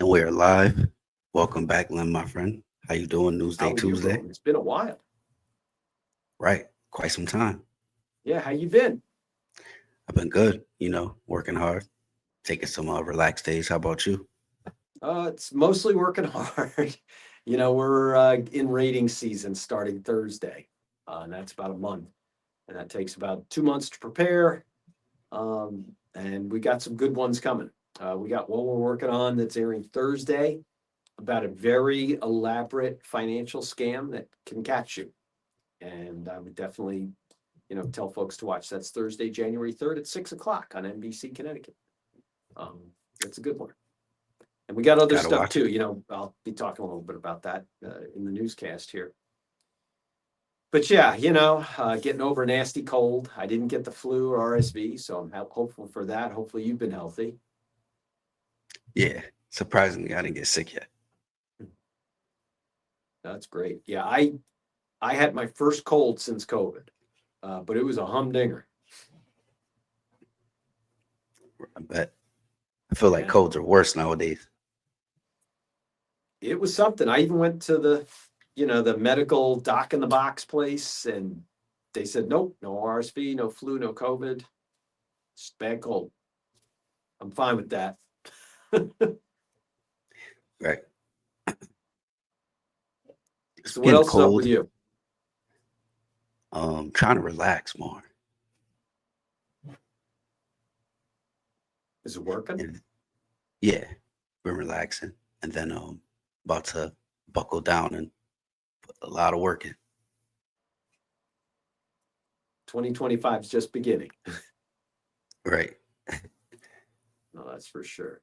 And we're live. Welcome back, Lynn, my friend. How you doing? Newsday How are you, Tuesday. bro? It's been a while. Right. Quite some time. Yeah, how you been? I've been good, working hard, taking some relaxed days. How about you? It's mostly working hard. We're in rating season starting Thursday, and that's about a month, and that takes about 2 months to prepare. And we got some good ones coming. We got one we're working on that's airing Thursday about a very elaborate financial scam that can catch you. And I would definitely, tell folks to watch. That's Thursday, January 3rd at 6 o'clock on NBC Connecticut. Um, that's a good one. And we got other Gotta stuff watch it. too. I'll be talking a little bit about that in the newscast here. But yeah, getting over a nasty cold. I didn't get the flu or RSV, so I'm hopeful for that. Hopefully, you've been healthy. Yeah. Surprisingly, I didn't get sick yet. That's great. Yeah, I had my first cold since COVID, but it was a humdinger. I bet. I feel like Yeah, colds are worse nowadays. it was something. I even went to the medical doc in the box place, and they said, nope, no RSV, no flu, no COVID, just bad cold. I'm fine with that. Right. So what Speaking of else is up with cold, you? trying to relax more. Is it working? And yeah, been relaxing. And then about to buckle down and put a lot of work in. 2025 is just beginning. Right. No, that's for sure.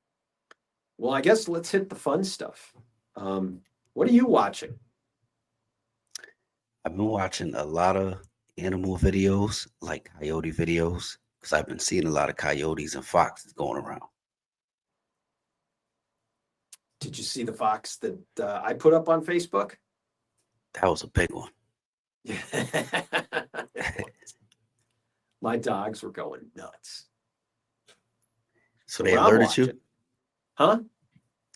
Well, I guess let's hit the fun stuff. What are you watching? I've been watching a lot of animal videos, like coyote videos, because I've been seeing a lot of coyotes and foxes going around. Did you see the fox that I put up on Facebook? That was a big one. Yeah. My dogs were going nuts. So So they what I'm alerted you. watching, huh?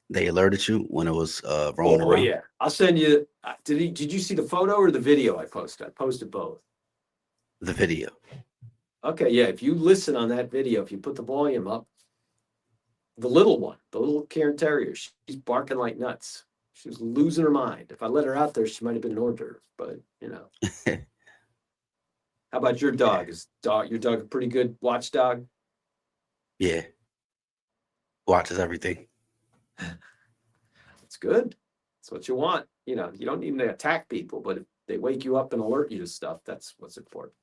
They alerted you when it was roaming Oh around. yeah, I'll send you. Did you see the photo or the video I posted? I posted both. The video. Okay, yeah. If you listen on that video, if you put the volume up, the little one, the little Cairn Terrier, she's barking like nuts. She was losing her mind. If I let her out there, she might have been an hors d'oeuvre. But how about your Yeah, dog? Is your dog a pretty good watchdog? yeah. Watches everything. It's good. That's what you want. You don't need to attack people, but if they wake you up and alert you to stuff, that's what's important.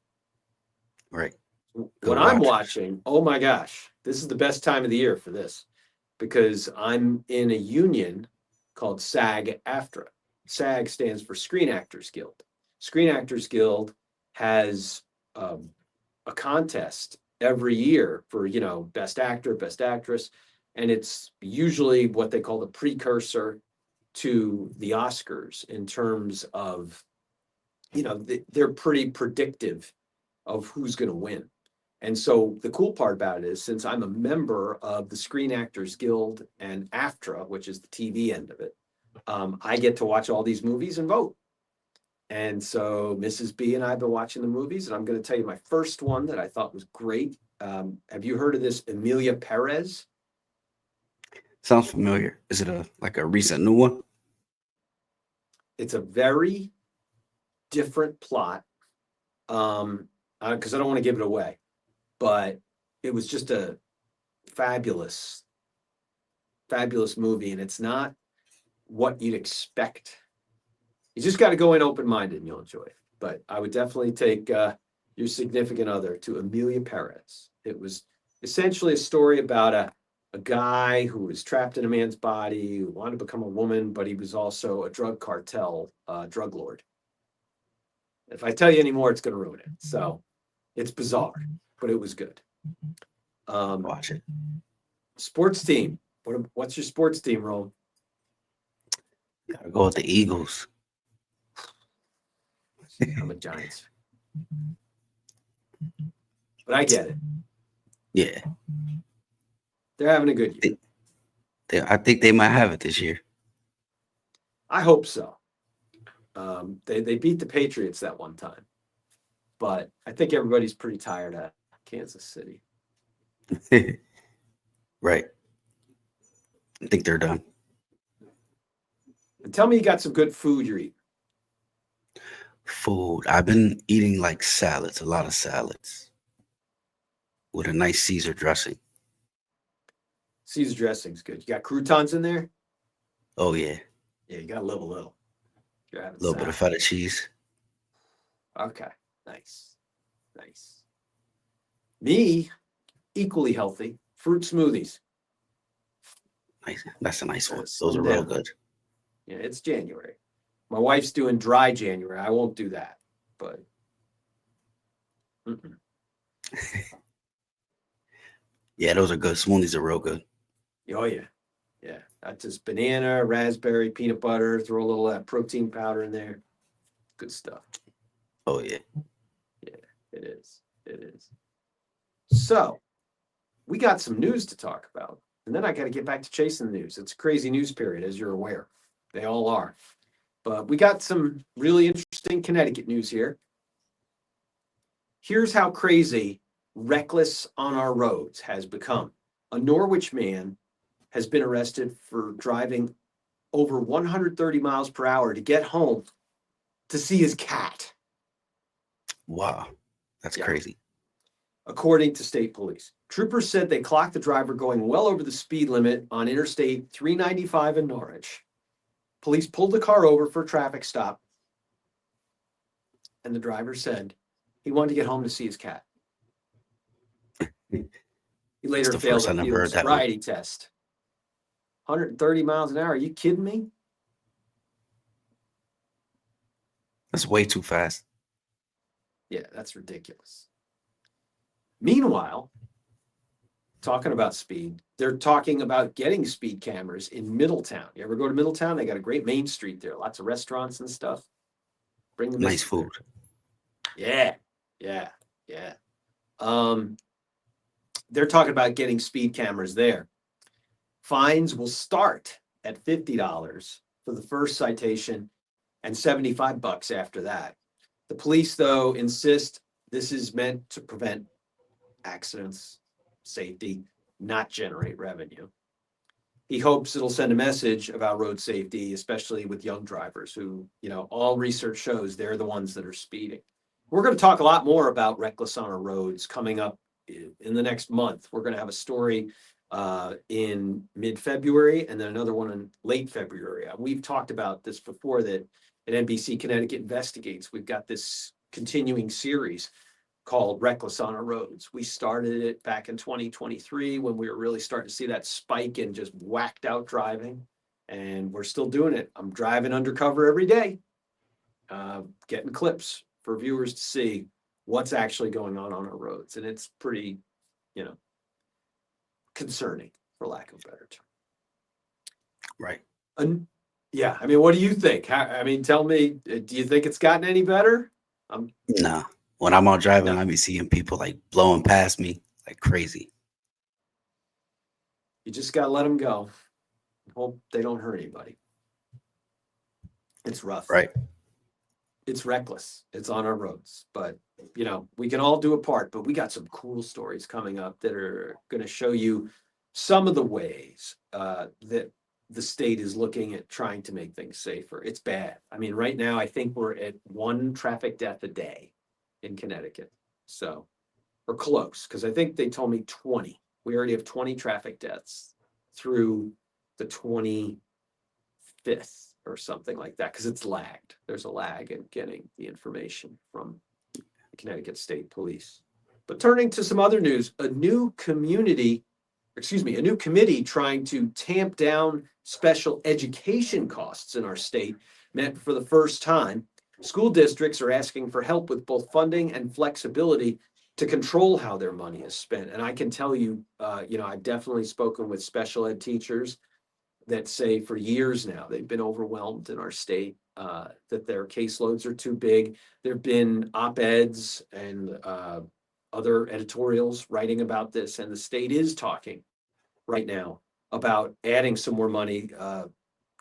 Right. Good What I'm watchers. watching, oh my gosh, this is the best time of the year for this because I'm in a union called SAG-AFTRA. SAG stands for Screen Actors Guild. Screen Actors Guild has a contest every year for, best actor, best actress, and it's usually what they call the precursor to the Oscars in terms of, they're pretty predictive of who's going to win. And so the cool part about it is, since I'm a member of the Screen Actors Guild and AFTRA, which is the TV end of it, I get to watch all these movies and vote. And so Mrs. B and I have been watching the movies, and I'm going to tell you my first one that I thought was great. Have you heard of this Emilia Perez? Sounds familiar. Is it a recent new one? It's a very different plot, because I don't want to give it away, but it was just a fabulous, fabulous movie, and it's not what you'd expect. You just got to go in open-minded and you'll enjoy it. But I would definitely take your significant other to Emilia Perez. It was essentially a story about a guy who was trapped in a man's body, who wanted to become a woman, but he was also a drug cartel drug lord. If I tell you any more, it's going to ruin it. So it's bizarre, but it was good. Watch it. Sports team. What's your sports team, Rome? Gotta go with the Eagles. I'm a Giants, but I get it. Yeah. They're having a good year. I think they might have it this year. I hope so. They beat the Patriots that one time, but I think everybody's pretty tired of Kansas City. Right. I think they're done. And tell me you got some good food you're eating. Food. I've been eating like salads, a lot of salads with a nice Caesar dressing. Caesar dressing's good. You got croutons in there? Oh yeah, Yeah, you got to live a little. You're having a little bit of salad. feta cheese. Okay, nice, nice. Me, equally healthy, fruit smoothies. Nice. That's a nice one. Those Slim are real down. good. Yeah, it's January. My wife's doing dry January. I won't do that, but mm-mm. Yeah, those are good. Smoothies are real good. Oh yeah, yeah. That's just banana, raspberry, peanut butter. Throw a little of that protein powder in there. Good stuff. Oh yeah. Yeah, it is. It is. So we got some news to talk about, and then I got to get back to chasing the news. It's a crazy news period, as you're aware. They all are. But we got some really interesting Connecticut news here. Here's how crazy reckless on our roads has become. A Norwich man has been arrested for driving over 130 miles per hour to get home to see his cat. Wow. That's Yeah. crazy. According to state police. Troopers said they clocked the driver going well over the speed limit on Interstate 395 in Norwich. Police pulled the car over for a traffic stop, and the driver said he wanted to get home to see his cat. He later the failed first I a never field heard that one. sobriety test. 130 miles an hour. Are you kidding me? That's way too fast. Yeah, that's ridiculous. Meanwhile, talking about speed, they're talking about getting speed cameras in Middletown. You ever go to Middletown? They got a great main street there, lots of restaurants and stuff. Bring the Nice missus food. there. Yeah. They're talking about getting speed cameras there. Fines will start at $50 for the first citation and $75 after that. The police, though, insist this is meant to prevent accidents, safety, not generate revenue. He hopes it'll send a message about road safety, especially with young drivers who, all research shows they're the ones that are speeding. We're going to talk a lot more about reckless on our roads coming up in the next month. We're going to have a story in mid-February and then another one in late February. We've talked about this before, that at NBC Connecticut Investigates, we've got this continuing series called Reckless on Our Roads. We started it back in 2023 when we were really starting to see that spike in just whacked out driving, and we're still doing it. I'm driving undercover every day, getting clips for viewers to see what's actually going on our roads, and it's pretty, concerning, for lack of a better term. Right. Yeah, I mean, what do you think? Tell me, do you think it's gotten any better? Nah. When I'm out driving, No. I be seeing people like blowing past me like crazy. You just got to let them go. Hope they don't hurt anybody. It's rough. Right. It's reckless. It's on our roads. But, we can all do a part. But we got some cool stories coming up that are going to show you some of the ways that the state is looking at trying to make things safer. It's bad. I mean, right now, I think we're at 1 traffic death a day in Connecticut. So we're close, because I think they told me 20. We already have 20 traffic deaths through the 25th or something like that, because it's lagged. There's a lag in getting the information from the Connecticut State Police. But turning to some other news, a new committee trying to tamp down special education costs in our state met for the first time. School districts are asking for help with both funding and flexibility to control how their money is spent. And I can tell you, I've definitely spoken with special ed teachers that say for years now they've been overwhelmed in our state, that their caseloads are too big. There have been op-eds and other editorials writing about this, and the state is talking right now about adding some more money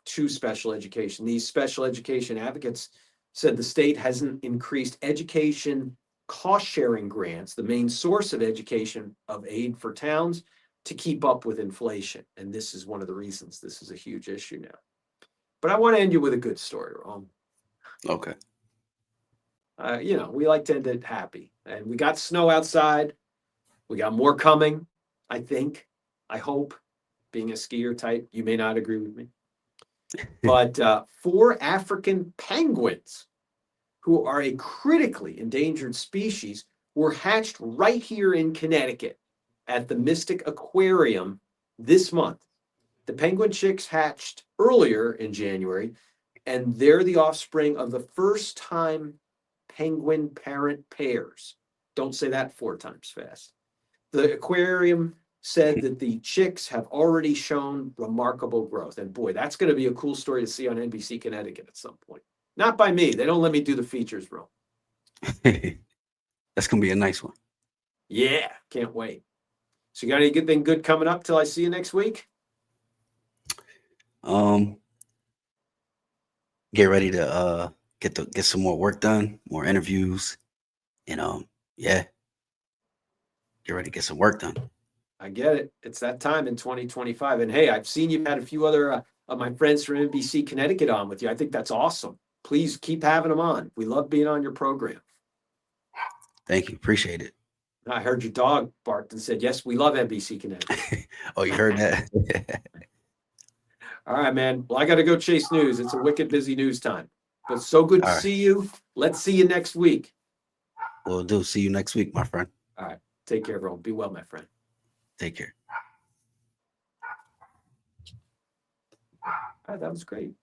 to special education. These special education advocates said the state hasn't increased education cost-sharing grants, the main source of education of aid for towns, to keep up with inflation. And this is one of the reasons this is a huge issue now. But I want to end you with a good story, Ron. Okay. We like to end it happy. And we got snow outside. We got more coming, I think. I hope. Being a skier type, you may not agree with me. But 4 African penguins, who are a critically endangered species, were hatched right here in Connecticut at the Mystic Aquarium this month. The penguin chicks hatched earlier in January, and they're the offspring of the first-time penguin parent pairs. Don't say that 4 times fast. The aquarium said that the chicks have already shown remarkable growth. And boy, that's going to be a cool story to see on NBC Connecticut at some point. Not by me. They don't let me do the features, bro. That's going to be a nice one. Yeah, can't wait. So you got anything good coming up till I see you next week? Get ready to get some more work done, more interviews, and yeah, get ready to get some work done. I get it. It's that time in 2025. And hey, I've seen you've had a few other of my friends from NBC Connecticut on with you. I think that's awesome. Please keep having them on. We love being on your program. Thank you. Appreciate it. I heard your dog barked and said, yes, we love NBC Connecticut. Oh, you heard that? All right, man. Well, I got to go chase news. It's a wicked busy news time. But so good to see you. Let's see you next week. Will do. See you next week, my friend. All right. Take care, everyone. Be well, my friend. Take care. All right, that was great.